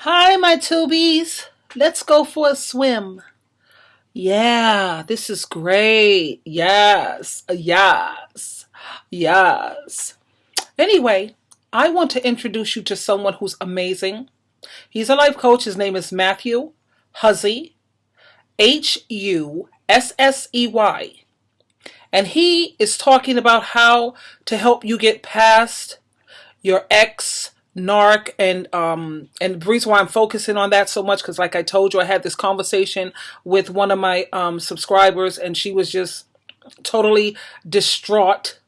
Hi, my tubies. Let's go for a swim. Yeah, this is great. Yes, yes, yes. Anyway, I want to introduce you to someone who's amazing. He's a life coach. His name is Matthew Hussey, Hussey. And he is talking about how to help you get past your ex narc and the reason why I'm focusing on that so much because like I told you I had this conversation with one of my subscribers and she was just totally distraught.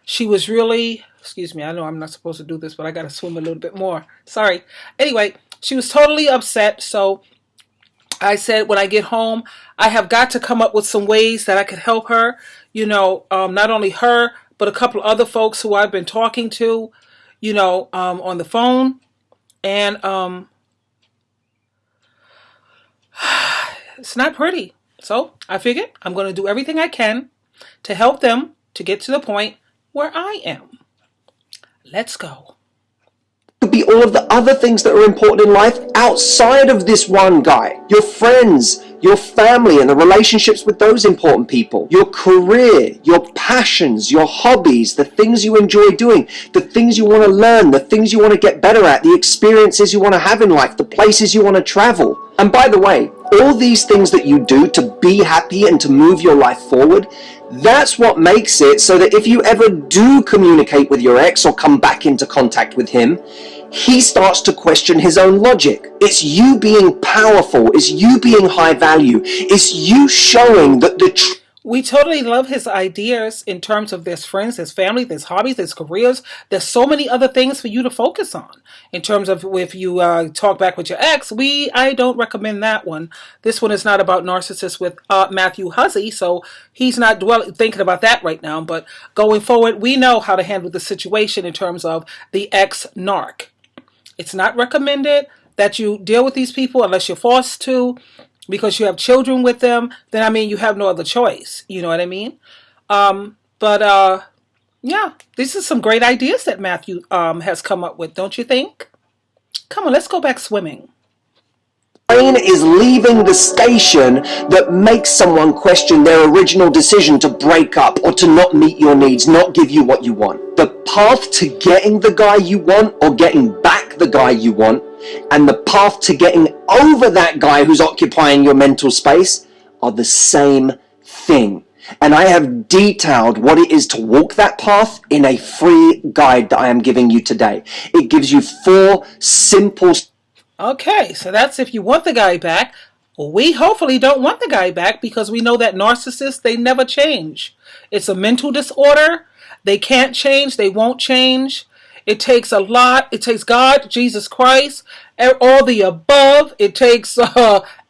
She was really, excuse me, I know I'm not supposed to do this, but I gotta swim a little bit more, sorry. Anyway, she was totally upset, so I said when I get home I have got to come up with some ways that I could help her, not only her but a couple other folks who I've been talking to, on the phone. And it's not pretty. So I figured I'm going to do everything I can to help them to get to the point where I am. Let's go. Could be all of the other things that are important in life outside of this one guy. Your friends, your family, and the relationships with those important people. Your career, your passions, your hobbies, the things you enjoy doing, the things you want to learn, the things you want to get better at, the experiences you want to have in life, the places you want to travel. And by the way, all these things that you do to be happy and to move your life forward, that's what makes it so that if you ever do communicate with your ex or come back into contact with him, he starts to question his own logic. It's you being powerful. It's you being high value. It's you showing that we totally love his ideas in terms of there's friends, there's family, there's hobbies, there's careers. There's so many other things for you to focus on. In terms of if you talk back with your ex, I don't recommend that one. This one is not about narcissists with Matthew Hussey, so he's not thinking about that right now. But going forward, we know how to handle the situation in terms of the ex-narc. It's not recommended that you deal with these people unless you're forced to, because you have children with them. Then, I mean, you have no other choice. You know what I mean? Yeah, these are some great ideas that Matthew has come up with, don't you think? Come on, let's go back swimming. Train is leaving the station that makes someone question their original decision to break up or to not meet your needs, not give you what you want. The path to getting the guy you want or getting back the guy you want, and the path to getting over that guy who's occupying your mental space are the same thing. And I have detailed what it is to walk that path in a free guide that I am giving you today. It gives you 4 simple. Okay, so that's if you want the guy back. Well, we hopefully don't want the guy back because we know that narcissists, they never change. It's a mental disorder. They can't change. They won't change. It takes a lot. It takes God, Jesus Christ, all the above. It takes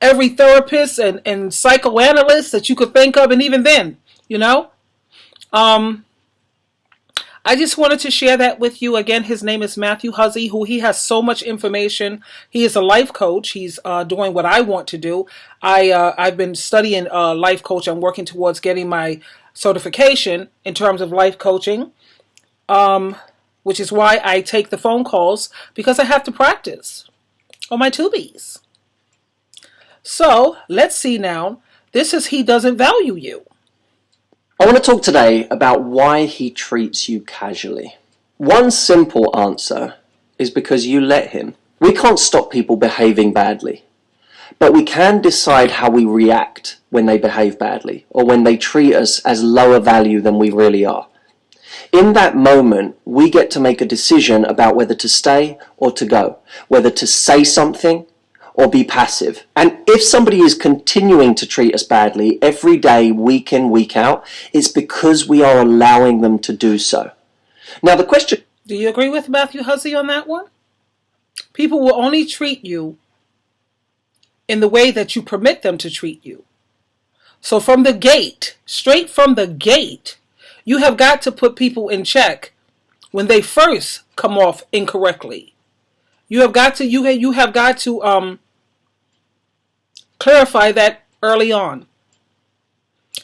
every therapist and psychoanalyst that you could think of, and even then, I just wanted to share that with you. Again, his name is Matthew Hussey, who he has so much information. He is a life coach. He's doing what I want to do. I've been studying life coach. I'm working towards getting my certification in terms of life coaching, which is why I take the phone calls, because I have to practice on my tubies. So let's see now. This is he doesn't value you. I want to talk today about why he treats you casually. One simple answer is because you let him. We can't stop people behaving badly, but we can decide how we react when they behave badly or when they treat us as lower value than we really are. In that moment, we get to make a decision about whether to stay or to go, whether to say something or be passive. And if somebody is continuing to treat us badly every day, week in, week out, it's because we are allowing them to do so. Now the question... Do you agree with Matthew Hussey on that one? People will only treat you in the way that you permit them to treat you. So from the gate, straight from the gate, you have got to put people in check when they first come off incorrectly. You have got to clarify that early on.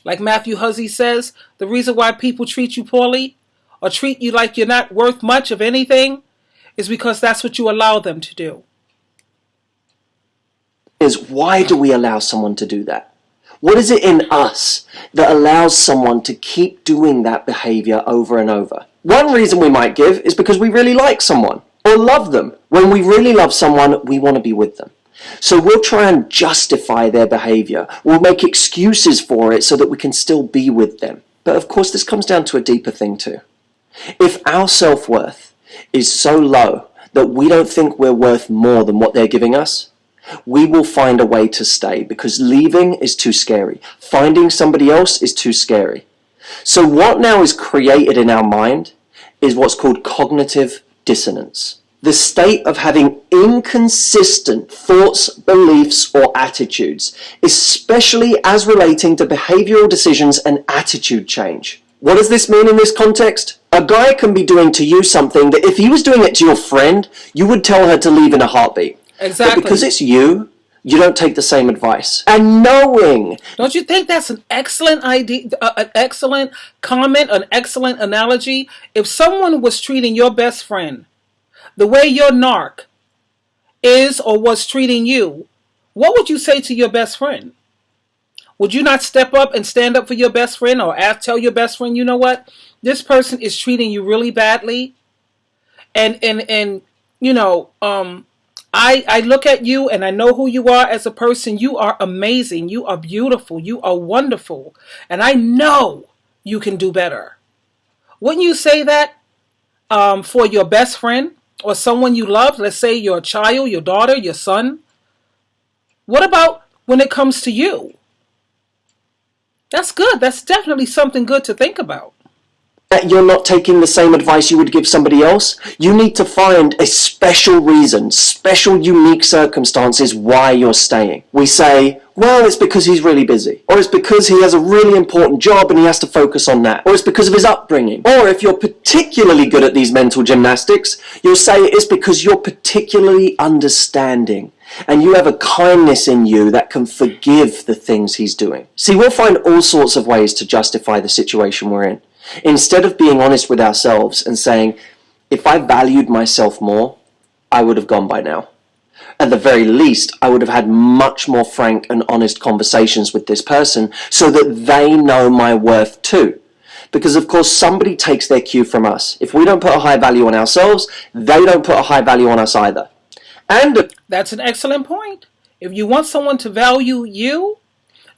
Like Matthew Hussey says, the reason why people treat you poorly or treat you like you're not worth much of anything is because that's what you allow them to do. is, why do we allow someone to do that? What is it in us that allows someone to keep doing that behavior over and over? One reason we might give is because we really like someone or love them. When we really love someone, we want to be with them. So we'll try and justify their behavior. We'll make excuses for it so that we can still be with them. But of course, this comes down to a deeper thing too. If our self-worth is so low that we don't think we're worth more than what they're giving us, we will find a way to stay, because leaving is too scary. Finding somebody else is too scary. So what now is created in our mind is what's called cognitive dissonance. The state of having inconsistent thoughts, beliefs, or attitudes, especially as relating to behavioral decisions and attitude change. What does this mean in this context? A guy can be doing to you something that if he was doing it to your friend, you would tell her to leave in a heartbeat. Exactly. But because it's you, you don't take the same advice. And knowing... Don't you think that's an excellent idea, an excellent comment, an excellent analogy? If someone was treating your best friend the way your narc is or was treating you, what would you say to your best friend? Would you not step up and stand up for your best friend, or tell your best friend, you know what, this person is treating you really badly, and you know, I look at you and I know who you are as a person. You are amazing. You are beautiful. You are wonderful, and I know you can do better. Wouldn't you say that for your best friend or someone you love? Let's say your child, your daughter, your son. What about when it comes to you? That's good. That's definitely something good to think about. That you're not taking the same advice you would give somebody else, you need to find a special reason, special unique circumstances why you're staying. We say, well, it's because he's really busy, or it's because he has a really important job and he has to focus on that, or it's because of his upbringing. Or if you're particularly good at these mental gymnastics, you'll say it's because you're particularly understanding and you have a kindness in you that can forgive the things he's doing. See, we'll find all sorts of ways to justify the situation we're in. Instead of being honest with ourselves and saying, if I valued myself more, I would have gone by now. At the very least, I would have had much more frank and honest conversations with this person so that they know my worth too. Because of course, somebody takes their cue from us. If we don't put a high value on ourselves, they don't put a high value on us either. And that's an excellent point. If you want someone to value you,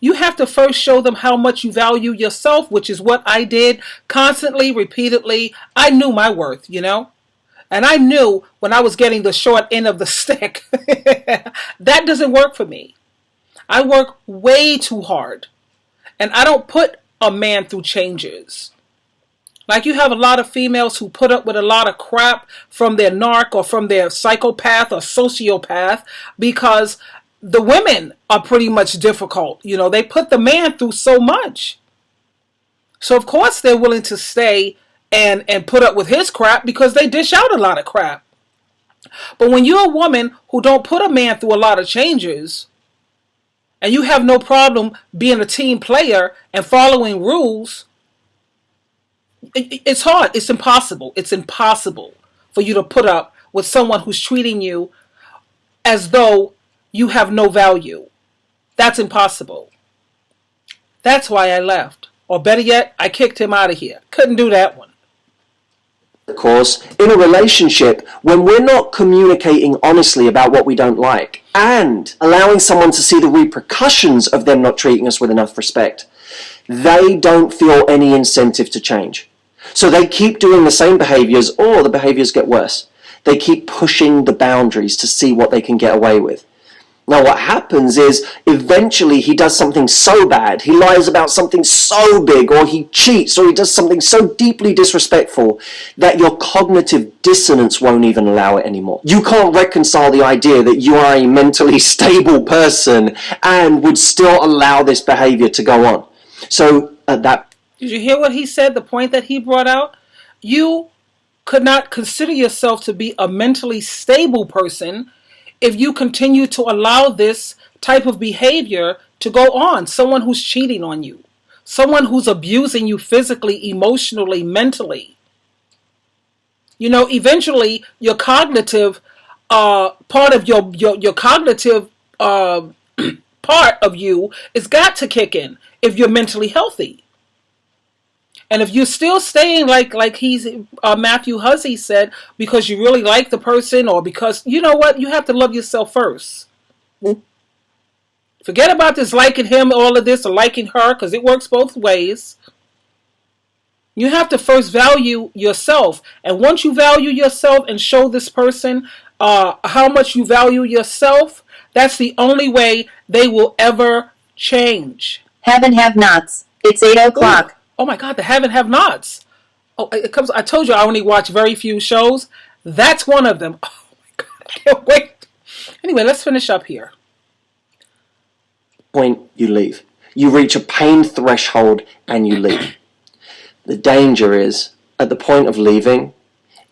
you have to first show them how much you value yourself, which is what I did constantly, repeatedly. I knew my worth, you know, and I knew when I was getting the short end of the stick. That doesn't work for me. I work way too hard, and I don't put a man through changes. Like you have a lot of females who put up with a lot of crap from their narc or from their psychopath or sociopath because the women are pretty much difficult. You know, they put the man through so much. So of course they're willing to stay and put up with his crap because they dish out a lot of crap. But when you're a woman who don't put a man through a lot of changes and you have no problem being a team player and following rules, it's hard. It's impossible. It's impossible for you to put up with someone who's treating you as though you have no value. That's impossible. That's why I left. Or better yet, I kicked him out of here. Couldn't do that one. of course, in a relationship, when we're not communicating honestly about what we don't like and allowing someone to see the repercussions of them not treating us with enough respect, they don't feel any incentive to change. So they keep doing the same behaviors, or the behaviors get worse. They keep pushing the boundaries to see what they can get away with. Now what happens is, eventually he does something so bad, he lies about something so big, or he cheats, or he does something so deeply disrespectful, that your cognitive dissonance won't even allow it anymore. You can't reconcile the idea that you are a mentally stable person and would still allow this behavior to go on. So at that... Did you hear what he said, the point that he brought out? You could not consider yourself to be a mentally stable person if you continue to allow this type of behavior to go on. Someone who's cheating on you, someone who's abusing you physically, emotionally, mentally. You know, eventually your cognitive part of your cognitive part of you is got to kick in if you're mentally healthy. And if you're still staying like he's Matthew Hussey said, because you really like the person, or because, you know what, you have to love yourself first. Forget about this liking him, all of this, or liking her, because it works both ways. You have to first value yourself. And once you value yourself and show this person how much you value yourself, that's the only way they will ever change. Have and have nots. It's 8 o'clock. Oh my God, the have and have nots. Oh, it comes. I told you I only watch very few shows. That's one of them. Oh my God, I can't wait. Anyway, let's finish up here. Point, you leave. You reach a pain threshold and you leave. The danger is, at the point of leaving,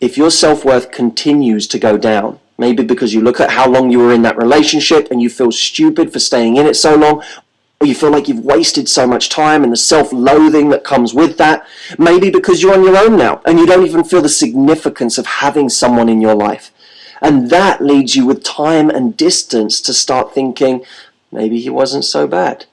if your self-worth continues to go down, maybe because you look at how long you were in that relationship and you feel stupid for staying in it so long, or you feel like you've wasted so much time and the self-loathing that comes with that, maybe because you're on your own now and you don't even feel the significance of having someone in your life. And that leads you with time and distance to start thinking, maybe he wasn't so bad.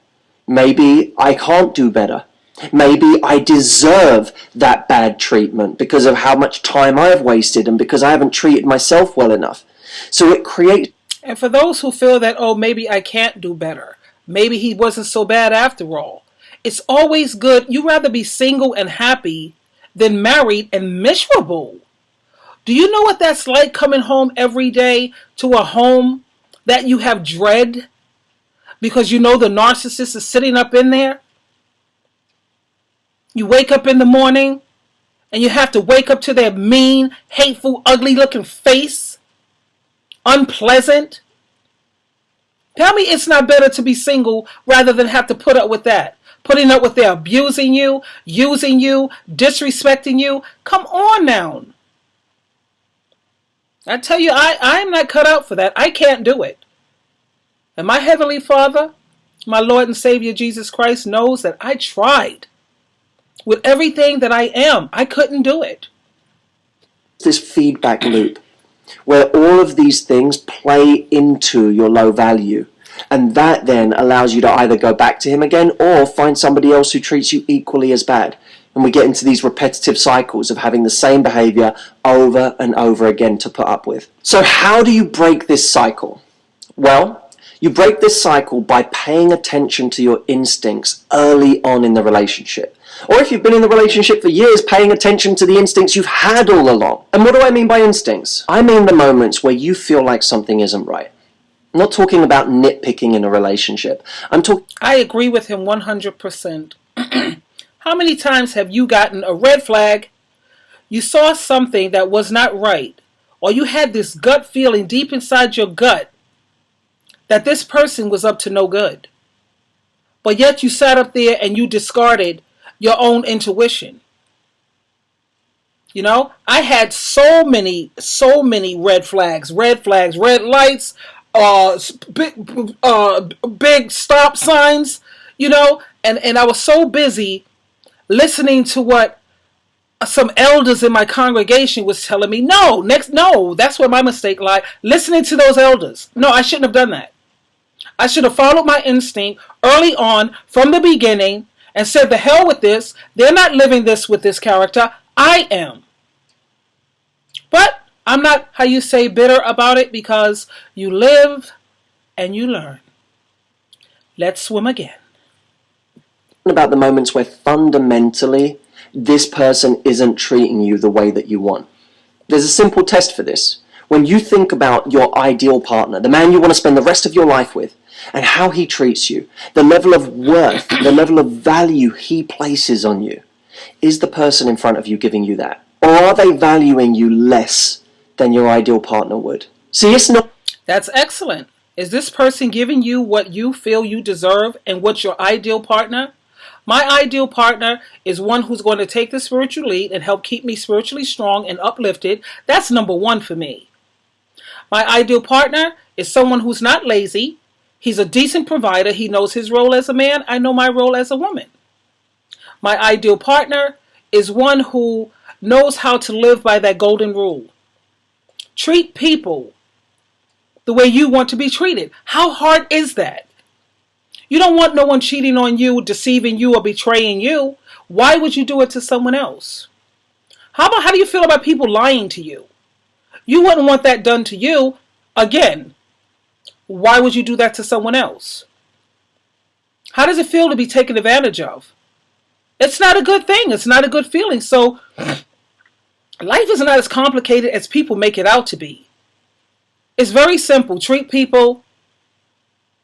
Maybe I can't do better. Maybe I deserve that bad treatment because of how much time I've wasted and because I haven't treated myself well enough. So it creates... And for those who feel that, oh, maybe I can't do better. Maybe he wasn't so bad after all. It's always good. You'd rather be single and happy than married and miserable. Do you know what that's like, coming home every day to a home that you have dread because you know the narcissist is sitting up in there? You wake up in the morning and you have to wake up to their mean, hateful, ugly looking face. Unpleasant. Tell me it's not better to be single rather than have to put up with that. Putting up with their abusing you, using you, disrespecting you. Come on now. I tell you, I am not cut out for that. I can't do it. And my Heavenly Father, my Lord and Savior Jesus Christ, knows that I tried. With everything that I am, I couldn't do it. This feedback loop where all of these things play into your low value. And that then allows you to either go back to him again or find somebody else who treats you equally as bad. And we get into these repetitive cycles of having the same behavior over and over again to put up with. So how do you break this cycle? Well, you break this cycle by paying attention to your instincts early on in the relationship. Or if you've been in the relationship for years, paying attention to the instincts you've had all along. And what do I mean by instincts? I mean the moments where you feel like something isn't right. I'm not talking about nitpicking in a relationship. I agree with him 100%. How many times have you gotten a red flag? You saw something that was not right. Or you had this gut feeling deep inside your gut that this person was up to no good. But yet you sat up there and you discarded your own intuition. You know, I had so many red flags, red lights, big stop signs, you know, and I was so busy listening to what some elders in my congregation was telling me. No, that's where my mistake lied. Listening to those elders. No, I shouldn't have done that. I should have followed my instinct early on from the beginning and said, the hell with this. They're not living this with this character. I am. But I'm not, how you say, bitter about it, because you live and you learn. Let's swim again. About the moments where fundamentally this person isn't treating you the way that you want. There's a simple test for this. When you think about your ideal partner, the man you want to spend the rest of your life with, and how he treats you, the level of worth, the level of value he places on you, is the person in front of you giving you that? Or are they valuing you less than your ideal partner would? See, it's not... That's excellent. Is this person giving you what you feel you deserve and what's your ideal partner? My ideal partner is one who's going to take the spiritual lead and help keep me spiritually strong and uplifted. That's number one for me. My ideal partner is someone who's not lazy. He's a decent provider. He knows his role as a man. I know my role as a woman. My ideal partner is one who knows how to live by that golden rule. Treat people the way you want to be treated. How hard is that? You don't want no one cheating on you, deceiving you, or betraying you. Why would you do it to someone else? How do you feel about people lying to you? You wouldn't want that done to you. Again, why would you do that to someone else? How does it feel to be taken advantage of? It's not a good thing. It's not a good feeling. So life is not as complicated as people make it out to be. It's very simple. Treat people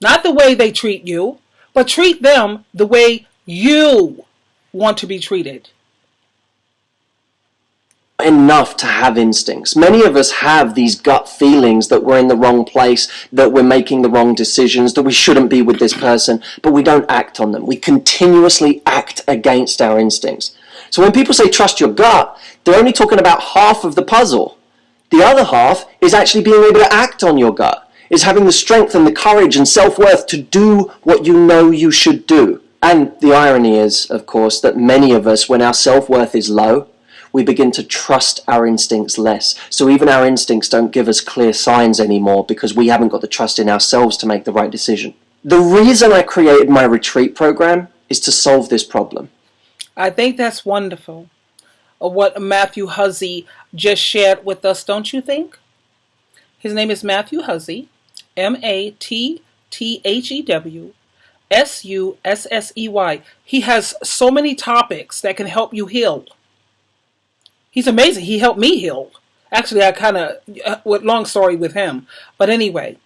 not the way they treat you, but treat them the way you want to be treated. Enough to have instincts. Many of us have these gut feelings that we're in the wrong place, that we're making the wrong decisions, that we shouldn't be with this person, but we don't act on them. We continuously act against our instincts. So when people say trust your gut, they're only talking about half of the puzzle. The other half is actually being able to act on your gut, is having the strength and the courage and self-worth to do what you know you should do. And the irony is, of course, that many of us, when our self-worth is low, we begin to trust our instincts less. So even our instincts don't give us clear signs anymore because we haven't got the trust in ourselves to make the right decision. The reason I created my retreat program is to solve this problem. I think that's wonderful. What Matthew Hussey just shared with us, don't you think? His name is Matthew Hussey, MatthewSussey. He has so many topics that can help you heal. He's amazing. He helped me heal. Actually, I kind of, long story with him. But anyway,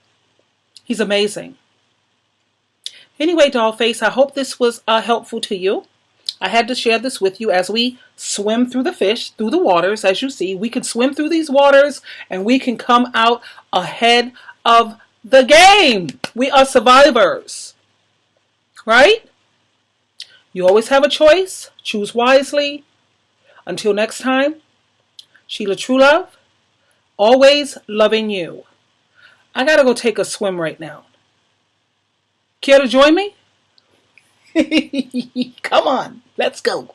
he's amazing. Anyway, Dollface, I hope this was helpful to you. I had to share this with you as we swim through the fish, through the waters. As you see, we can swim through these waters and we can come out ahead of the game. We are survivors. Right? You always have a choice. Choose wisely. Until next time, Sheila True Love, always loving you. I gotta go take a swim right now. Care to join me? Come on, let's go.